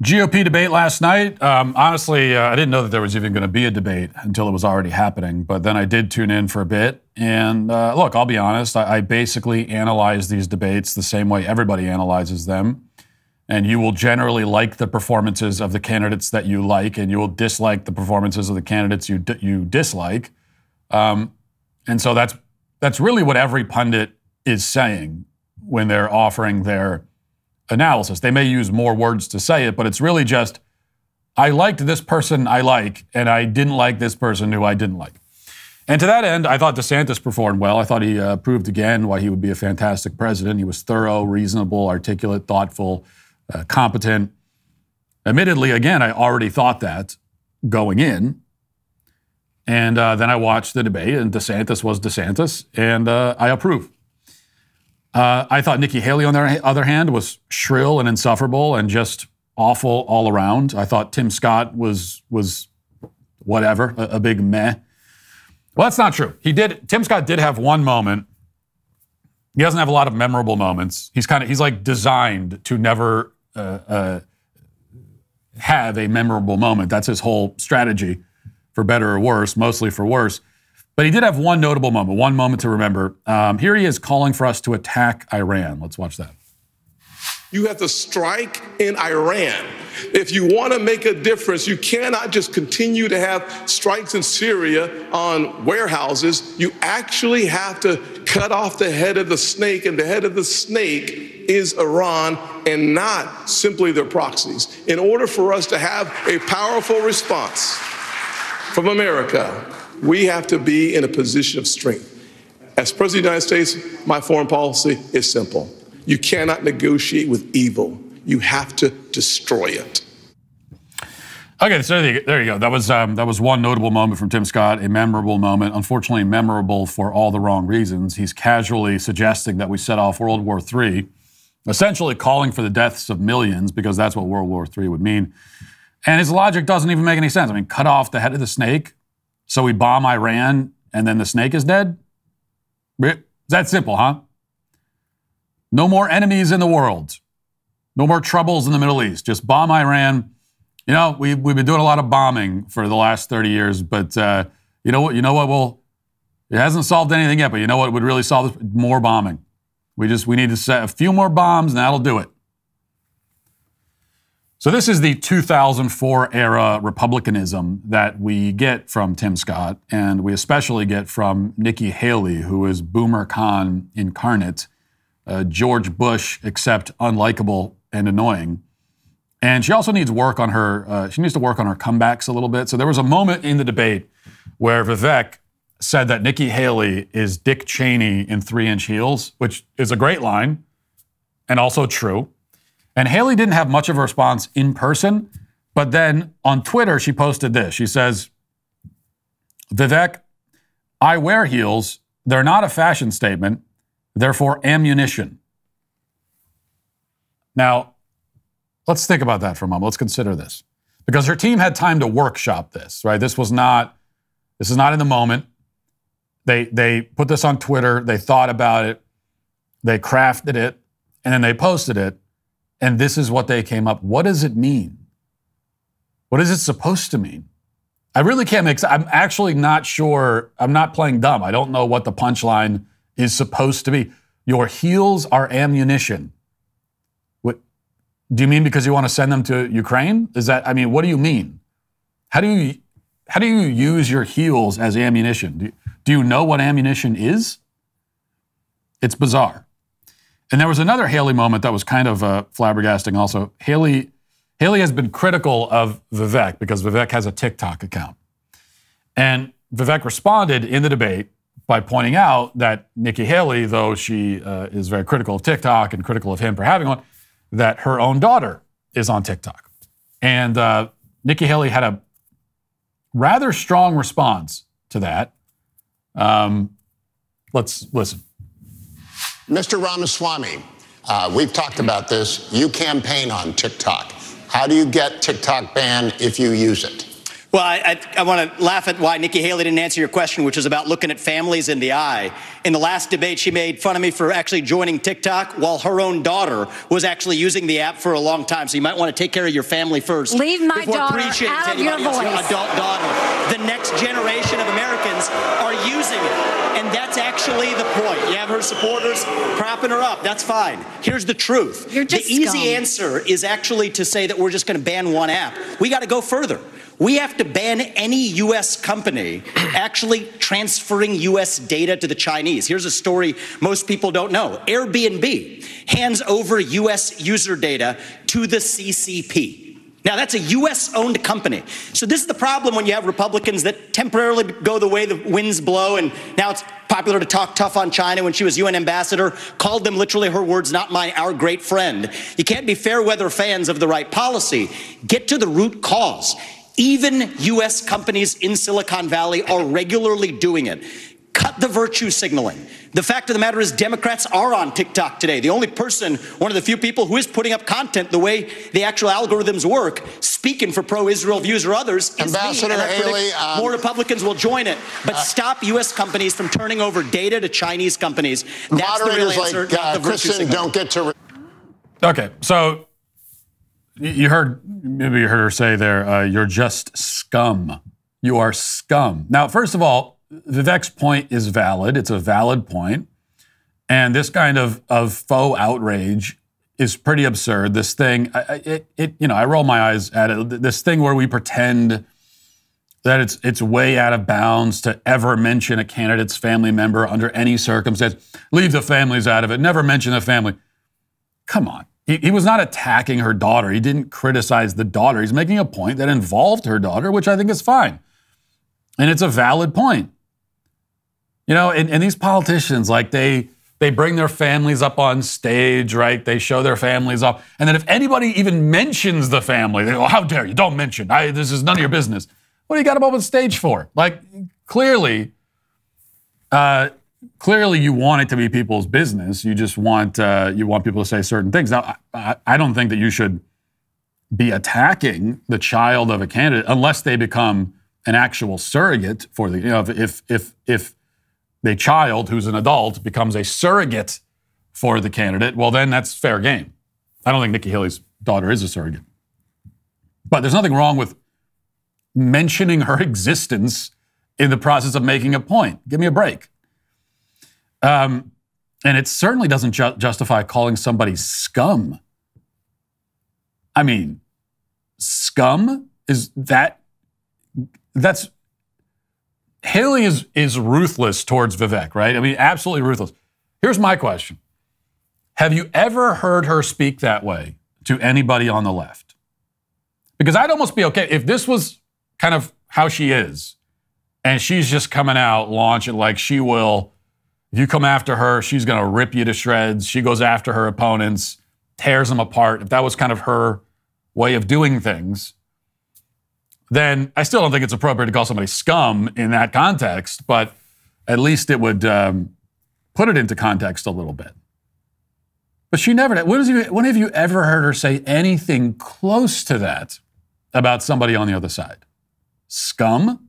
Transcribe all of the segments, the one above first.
GOP debate last night. Honestly, I didn't know that there was even going to be a debate until it was already happening. But then I did tune in for a bit. And look, I'll be honest. I basically analyze these debates the same way everybody analyzes them. And you will generally like the performances of the candidates that you like, and you will dislike the performances of the candidates you dislike. And so that's really what every pundit is saying when they're offering their analysis. They may use more words to say it, but it's really just, I liked this person I like, and I didn't like this person who I didn't like. And to that end, I thought DeSantis performed well. I thought he proved again why he would be a fantastic president. He was thorough, reasonable, articulate, thoughtful, competent. Admittedly, again, I already thought that going in. And then I watched the debate, and DeSantis was DeSantis, and I approve. I thought Nikki Haley, on the other hand, was shrill and insufferable and just awful all around. I thought Tim Scott was whatever, a big meh. Well, that's not true. Tim Scott did have one moment. He doesn't have a lot of memorable moments. He's like designed to never have a memorable moment. That's his whole strategy, for better or worse, mostly for worse. But he did have one notable moment, one moment to remember. Here he is calling for us to attack Iran. Let's watch that. You have to strike in Iran. If you want to make a difference, you cannot just continue to have strikes in Syria on warehouses. You actually have to cut off the head of the snake, and the head of the snake is Iran and not simply their proxies. In order for us to have a powerful response from America, we have to be in a position of strength. As President of the United States, my foreign policy is simple. You cannot negotiate with evil. You have to destroy it. Okay, so there you go. That was one notable moment from Tim Scott, a memorable moment. Unfortunately, memorable for all the wrong reasons. He's casually suggesting that we set off World War III, essentially calling for the deaths of millions, because that's what World War III would mean. And his logic doesn't even make any sense. I mean, cut off the head of the snake, so we bomb Iran, and then the snake is dead? It's that simple, huh? No more enemies in the world. No more troubles in the Middle East. Just bomb Iran. You know, we've been doing a lot of bombing for the last 30 years, but you know what? It hasn't solved anything yet, but you know what would really solve this? More bombing. We need to set a few more bombs, and that'll do it. So this is the 2004 era Republicanism that we get from Tim Scott, and we especially get from Nikki Haley, who is Boomer Khan incarnate, George Bush, except unlikable and annoying. And she also needs work on her. She needs to work on her comebacks a little bit. So there was a moment in the debate where Vivek said that Nikki Haley is Dick Cheney in 3-inch heels, which is a great line and also true. And Haley didn't have much of a response in person, but then on Twitter, she posted this. She says, Vivek, I wear heels. They're not a fashion statement. They're for ammunition. Now, let's think about that for a moment. Let's consider this. Because her team had time to workshop this, right? This is not in the moment. They put this on Twitter. They thought about it. They crafted it. And then they posted it. And this is what they came up. What does it mean? What is it supposed to mean? I really can't make sense. I'm actually not sure. I'm not playing dumb. I don't know what the punchline is supposed to be. Your heels are ammunition. What do you mean? Because you want to send them to Ukraine? What do you mean? How do you use your heels as ammunition? Do you know what ammunition is? It's bizarre. And there was another Haley moment that was kind of flabbergasting also. Haley has been critical of Vivek because Vivek has a TikTok account. And Vivek responded in the debate by pointing out that Nikki Haley, though she is very critical of TikTok and critical of him for having one, that her own daughter is on TikTok. And Nikki Haley had a rather strong response to that. Let's listen. Mr. Ramaswamy, we've talked about this. You campaign on TikTok. How do you get TikTok banned if you use it? Well, I want to laugh at why Nikki Haley didn't answer your question, which is about looking at families in the eye. In the last debate, she made fun of me for actually joining TikTok while her own daughter was actually using the app for a long time. So you might want to take care of your family first. Leave my daughter out of your voice. Your adult daughter. The next generation of Americans are using it. And that's actually the point. You have her supporters propping her up. That's fine. Here's the truth. You're just the easy scum. answer is actually to say that we're just going to ban one app. We got to go further. We have to ban any U.S. company actually transferring U.S. data to the Chinese. Here's a story most people don't know. Airbnb hands over U.S. user data to the CCP. Now, that's a U.S.-owned company. So this is the problem when you have Republicans that temporarily go the way the winds blow, and now it's popular to talk tough on China. When she was UN ambassador, called them literally, her words, not mine, our great friend. You can't be fair weather fans of the right policy. Get to the root cause. Even U.S. companies in Silicon Valley are regularly doing it. Cut the virtue signaling. The fact of the matter is Democrats are on TikTok today. The only person, one of the few people who is putting up content the way the actual algorithms work, speaking for pro-Israel views or others, is Ambassador me. Haley, more Republicans will join it. But stop U.S. companies from turning over data to Chinese companies. That's the real answer, not the virtue Kristen signaling. don't get to... Okay, so maybe you heard her say there, you're just scum. You are scum. Now, first of all, Vivek's point is valid. It's a valid point. And this kind of faux outrage is pretty absurd. This thing, I roll my eyes at it. This thing where we pretend that it's way out of bounds to ever mention a candidate's family member under any circumstance. Leave the families out of it. Never mention the family. Come on. He was not attacking her daughter. He didn't criticize the daughter. He's making a point that involved her daughter, which I think is fine. And it's a valid point. You know, and these politicians, like they bring their families up on stage, right? They show their families up. And then if anybody even mentions the family, they go, how dare you? Don't mention. This is none of your business. What do you got them up on stage for? Like, clearly you want it to be people's business. You just want people to say certain things. Now, I don't think that you should be attacking the child of a candidate unless they become an actual surrogate for the, if the child who's an adult becomes a surrogate for the candidate, well, then that's fair game. I don't think Nikki Haley's daughter is a surrogate. But there's nothing wrong with mentioning her existence in the process of making a point. Give me a break. And it certainly doesn't justify calling somebody scum. I mean, scum? That's Haley is ruthless towards Vivek, right? I mean, absolutely ruthless. Here's my question. Have you ever heard her speak that way to anybody on the left? Because I'd almost be okay if this was kind of how she is, and she's just coming out, launching like she will. If you come after her, she's going to rip you to shreds. She goes after her opponents, tears them apart. If that was kind of her way of doing things, then I still don't think it's appropriate to call somebody scum in that context, but at least it would put it into context a little bit. But she never did. When have you ever heard her say anything close to that about somebody on the other side? Scum?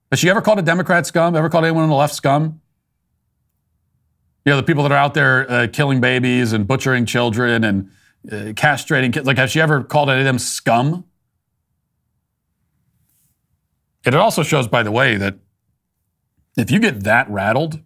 Has she ever called a Democrat scum? Ever called anyone on the left scum? You know, the people that are out there killing babies and butchering children and castrating kids. Like, has she ever called any of them scum? It also shows, by the way, that if you get that rattled,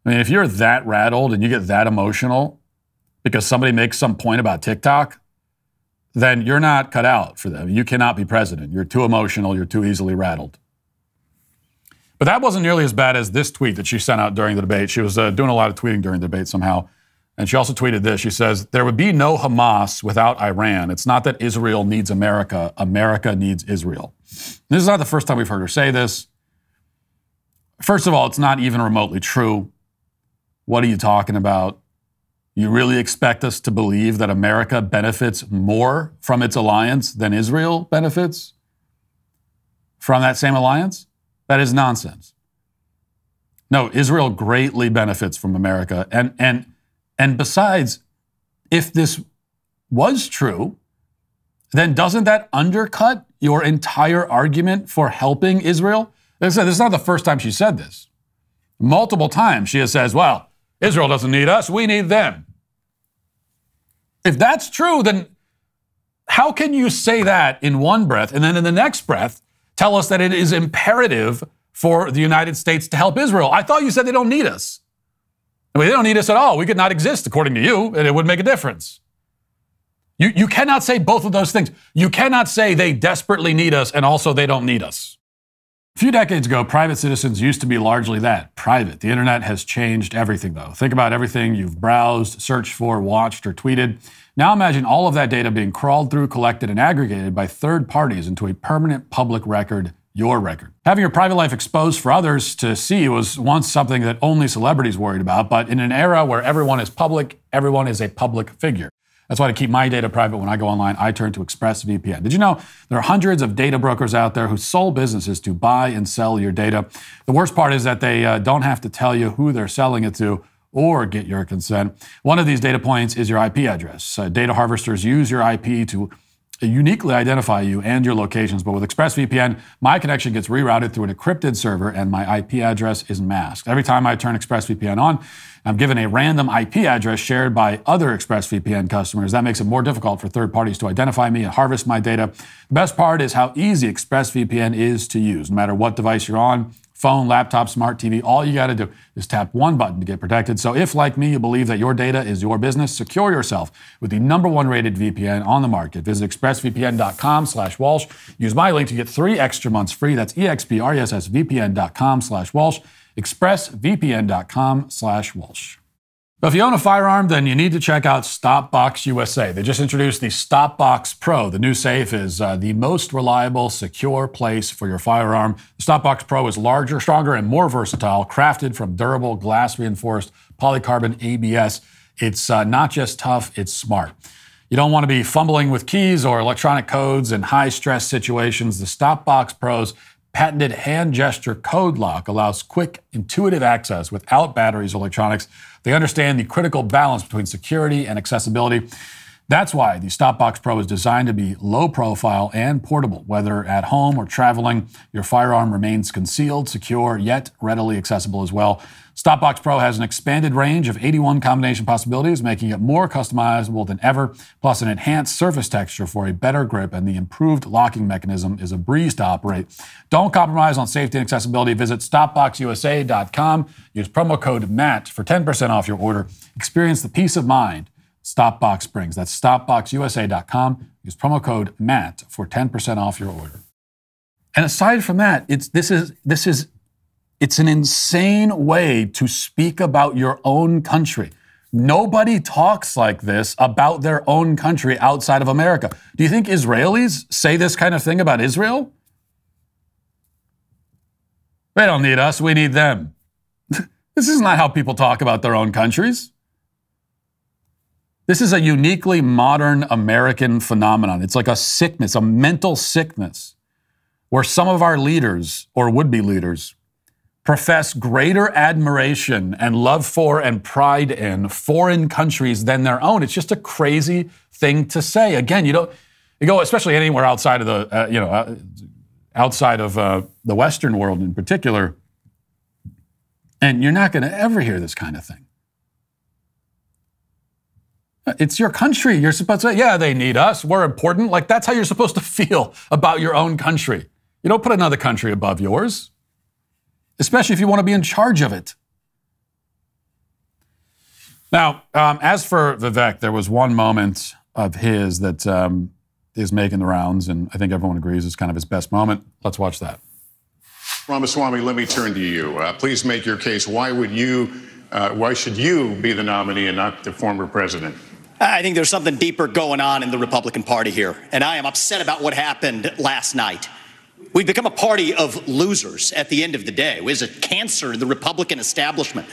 I mean, if you're that rattled and you get that emotional because somebody makes some point about TikTok, then you're not cut out for them. You cannot be president. You're too emotional. You're too easily rattled. But that wasn't nearly as bad as this tweet that she sent out during the debate. She was doing a lot of tweeting during the debate somehow. And she also tweeted this. She says, there would be no Hamas without Iran. It's not that Israel needs America. America needs Israel. This is not the first time we've heard her say this. First of all, it's not even remotely true. What are you talking about? You really expect us to believe that America benefits more from its alliance than Israel benefits from that same alliance? That is nonsense. No, Israel greatly benefits from America. And besides, if this was true, then doesn't that undercut your entire argument for helping Israel? This is not the first time she said this. Multiple times she has said, well, Israel doesn't need us, we need them. If that's true, then how can you say that in one breath and then in the next breath tell us that it is imperative for the United States to help Israel? I thought you said they don't need us. I mean, they don't need us at all. We could not exist, according to you, and it would make a difference. You cannot say both of those things. You cannot say they desperately need us and also they don't need us. A few decades ago, private citizens used to be largely that, private. The internet has changed everything, though. Think about everything you've browsed, searched for, watched, or tweeted. Now imagine all of that data being crawled through, collected, and aggregated by third parties into a permanent public record, your record. Having your private life exposed for others to see was once something that only celebrities worried about, but in an era where everyone is public, everyone is a public figure. That's why to keep my data private when I go online, I turn to ExpressVPN. Did you know there are hundreds of data brokers out there whose sole business is to buy and sell your data? The worst part is that they don't have to tell you who they're selling it to or get your consent. One of these data points is your IP address. Data harvesters use your IP to uniquely identify you and your locations, but with ExpressVPN, my connection gets rerouted through an encrypted server and my IP address is masked. Every time I turn ExpressVPN on, I'm given a random IP address shared by other ExpressVPN customers. That makes it more difficult for third parties to identify me and harvest my data. The best part is how easy ExpressVPN is to use. No matter what device you're on, phone, laptop, smart TV, all you got to do is tap one button to get protected. So if, like me, you believe that your data is your business, secure yourself with the #1 rated VPN on the market. Visit expressvpn.com/Walsh. Use my link to get 3 extra months free. That's expressvpn.com/Walsh. expressvpn.com/Walsh. But if you own a firearm, then you need to check out StopBox USA. They just introduced the StopBox Pro. The new safe is the most reliable, secure place for your firearm. The StopBox Pro is larger, stronger, and more versatile, crafted from durable, glass-reinforced polycarbon ABS. It's not just tough, it's smart. You don't want to be fumbling with keys or electronic codes in high-stress situations. The StopBox Pro's patented hand gesture code lock allows quick, intuitive access without batteries or electronics. They understand the critical balance between security and accessibility. That's why the StopBox Pro is designed to be low profile and portable. Whether at home or traveling, your firearm remains concealed, secure, yet readily accessible as well. StopBox Pro has an expanded range of 81 combination possibilities, making it more customizable than ever, plus an enhanced surface texture for a better grip, and the improved locking mechanism is a breeze to operate. Don't compromise on safety and accessibility. Visit StopBoxUSA.com. Use promo code MATT for 10% off your order. Experience the peace of mind StopBox brings. That's StopBoxUSA.com. Use promo code MATT for 10% off your order. And aside from that, it's an insane way to speak about your own country. Nobody talks like this about their own country outside of America. Do you think Israelis say this kind of thing about Israel? They don't need us, we need them. This is not how people talk about their own countries. This is a uniquely modern American phenomenon. It's like a sickness, a mental sickness, where some of our leaders, or would-be leaders, profess greater admiration and love for and pride in foreign countries than their own. It's just a crazy thing to say. Again, you go, especially anywhere outside of the, outside of the Western world in particular, and you're not going to ever hear this kind of thing. It's your country. You're supposed to say, yeah, they need us. We're important. Like, that's how you're supposed to feel about your own country. You don't put another country above yours, especially if you want to be in charge of it. Now, as for Vivek, there was one moment of his that is making the rounds, and I think everyone agrees is kind of his best moment. Let's watch that. Ramaswamy, let me turn to you. Please make your case. Why should you be the nominee and not the former president? I think there's something deeper going on in the Republican Party here, and I am upset about what happened last night. We've become a party of losers at the end of the day. It is a cancer in the Republican establishment.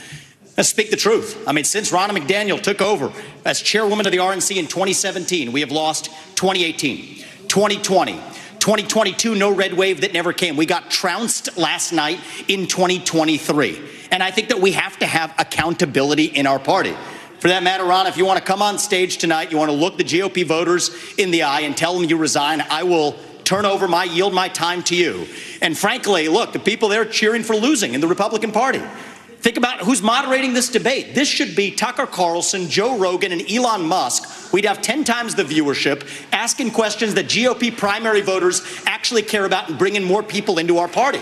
Let's speak the truth. I mean, since Ronna McDaniel took over as chairwoman of the RNC in 2017, we have lost 2018, 2020, 2022, no red wave that never came. We got trounced last night in 2023. And I think that we have to have accountability in our party. For that matter, Ron, if you want to come on stage tonight, you want to look the GOP voters in the eye and tell them you resign, I will yield my time to you. And frankly, look, the people there cheering for losing in the Republican Party. Think about who's moderating this debate. This should be Tucker Carlson, Joe Rogan, and Elon Musk. We'd have 10 times the viewership, asking questions that GOP primary voters actually care about and bringing more people into our party.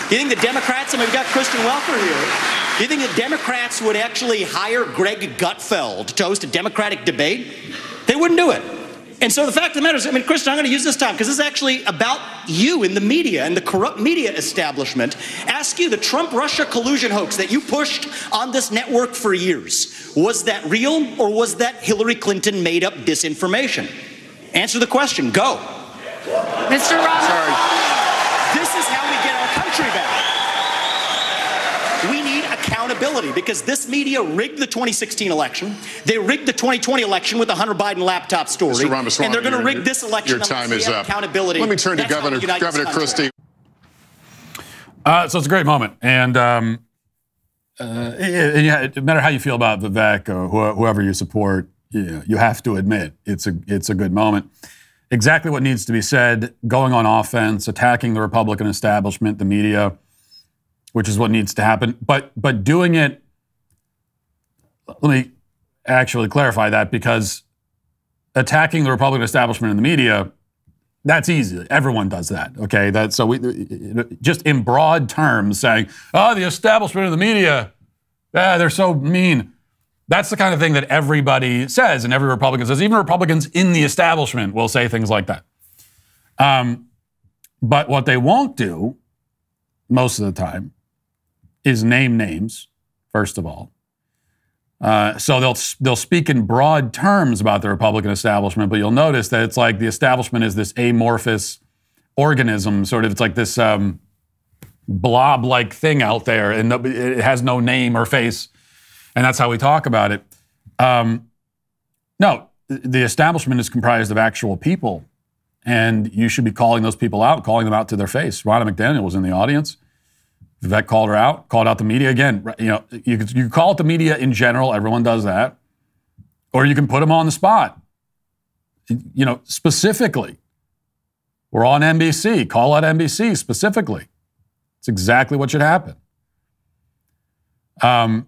Do you think the Democrats, and we've got Kristen Welker here, do you think the Democrats would actually hire Greg Gutfeld to host a Democratic debate? They wouldn't do it. And so the fact of the matter is, Kristen, I'm going to use this time because this is actually about you in the media and the corrupt media establishment. Ask you, the Trump-Russia collusion hoax that you pushed on this network for years, was that real or was that Hillary Clinton made up disinformation? Answer the question. Go. Mr. Roberts. Sorry. This is how we get our country back. We need accountability because this media rigged the 2016 election. They rigged the 2020 election with the Hunter Biden laptop story. Mr. Ramaswamy, and they're going to rig this election. Your time is up. Accountability. Let me turn to That's Governor Christie. So it's a great moment. And no matter how you feel about Vivek or whoever you support, you have to admit it's a good moment. Exactly what needs to be said, going on offense, attacking the Republican establishment, the media, which is what needs to happen. But doing it, let me actually clarify that, because attacking the Republican establishment and the media, that's easy. Everyone does that, okay? We just in broad terms saying, oh, the establishment and the media, they're so mean. That's the kind of thing that everybody says, and every Republican says. Even Republicans in the establishment will say things like that. But what they won't do most of the time is name names, first of all. So they'll speak in broad terms about the Republican establishment, but you'll notice that it's like the establishment is this amorphous organism, sort of. It's like this blob-like thing out there, and it has no name or face, and that's how we talk about it. No, the establishment is comprised of actual people, and you should be calling those people out, calling them out to their face. Ronna McDaniel was in the audience. Vivek called her out, called out the media. Again, you can call it the media in general. Everyone does that. Or you can put them on the spot. Specifically. We're on NBC. Call out NBC specifically. It's exactly what should happen. And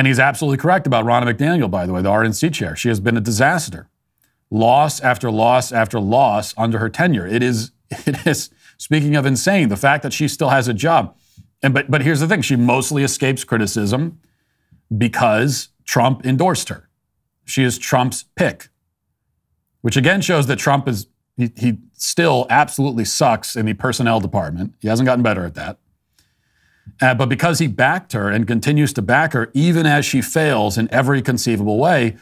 he's absolutely correct about Ronna McDaniel, by the way, the RNC chair. She has been a disaster. Loss after loss after loss under her tenure. It is, speaking of insane, the fact that she still has a job. But here's the thing. She mostly escapes criticism because Trump endorsed her. She is Trump's pick, which again shows that Trump he still absolutely sucks in the personnel department. He hasn't gotten better at that. But because he backed her and continues to back her, even as she fails in every conceivable way,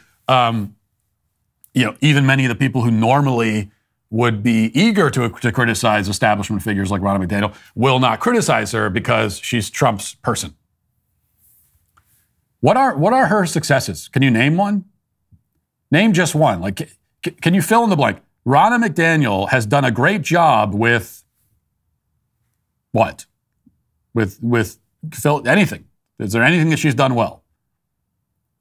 even many of the people who normally would be eager to criticize establishment figures like Ronna McDaniel will not criticize her because she's Trump's person. What are her successes? Can you name one? Name just one. Like, can you fill in the blank? Ronna McDaniel has done a great job with what? With anything. Is there anything that she's done well?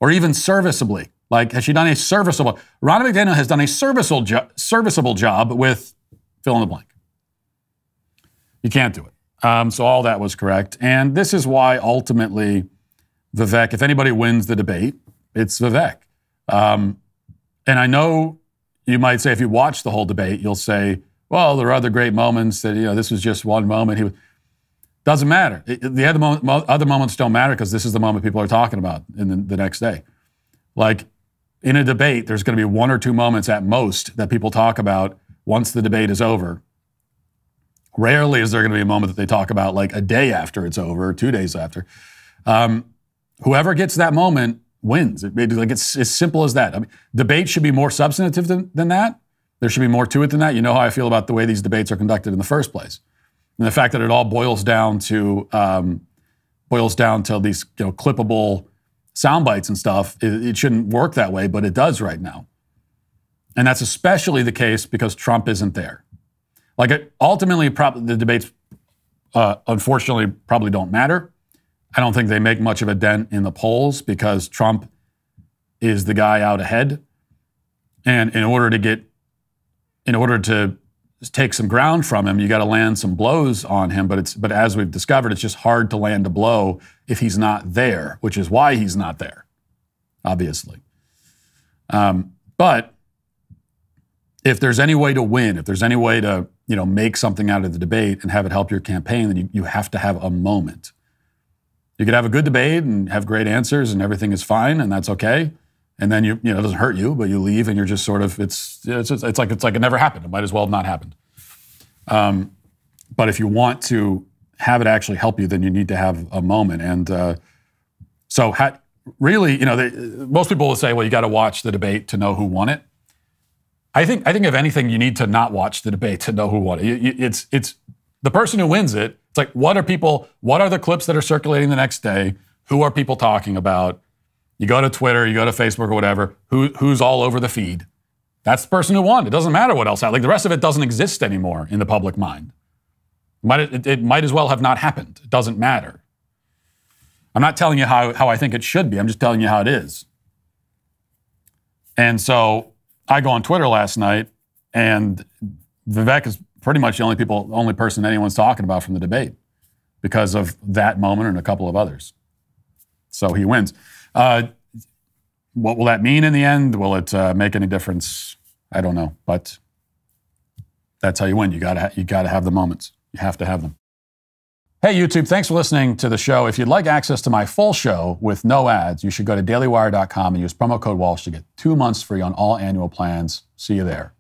Or even serviceably? Like, has she done a serviceable? Ronna McDaniel has done a serviceable job with fill in the blank. You can't do it. So all that was correct. And this is why ultimately Vivek, if anybody wins the debate, it's Vivek. And I know you might say, if you watch the whole debate, you'll say, well, there are other great moments that, this was just one moment. Doesn't matter. The other moments don't matter because this is the moment people are talking about in the next day. Like, in a debate, there's going to be one or two moments at most that people talk about once the debate is over. Rarely is there going to be a moment that they talk about like a day after it's over, or 2 days after. Whoever gets that moment wins. It's as simple as that. I mean, debate should be more substantive than that. There should be more to it than that. You know how I feel about the way these debates are conducted in the first place. And the fact that it all boils down to these clippable sound bites and stuff, it shouldn't work that way, but it does right now. And that's especially the case because Trump isn't there. Ultimately, the debates, unfortunately, probably don't matter. I don't think they make much of a dent in the polls because Trump is the guy out ahead. And in order to take some ground from him. You got to land some blows on him. But as we've discovered, it's just hard to land a blow if he's not there, which is why he's not there, obviously. But if there's any way to win, if there's any way to, make something out of the debate and have it help your campaign, then you have to have a moment. You could have a good debate and have great answers and everything is fine and that's okay. And then it doesn't hurt you, but you leave and you're just sort of, it's like it never happened. It might as well have not happened. But if you want to have it actually help you, then you need to have a moment. And really, most people will say, well, you got to watch the debate to know who won it. I think if anything, you need to not watch the debate to know who won it. It's the person who wins it. It's like, what are the clips that are circulating the next day? Who are people talking about? You go to Twitter, you go to Facebook or whatever, who's all over the feed. That's the person who won. It doesn't matter what else happened. Like the rest of it doesn't exist anymore in the public mind. It might as well have not happened. It doesn't matter. I'm not telling you how I think it should be. I'm just telling you how it is. And so I go on Twitter last night, and Vivek is pretty much the only person anyone's talking about from the debate because of that moment and a couple of others. So he wins. What will that mean in the end? Will it make any difference? I don't know, but that's how you win. You gotta have the moments. You have to have them. Hey, YouTube, thanks for listening to the show. If you'd like access to my full show with no ads, you should go to dailywire.com and use promo code Walsh to get 2 months free on all annual plans. See you there.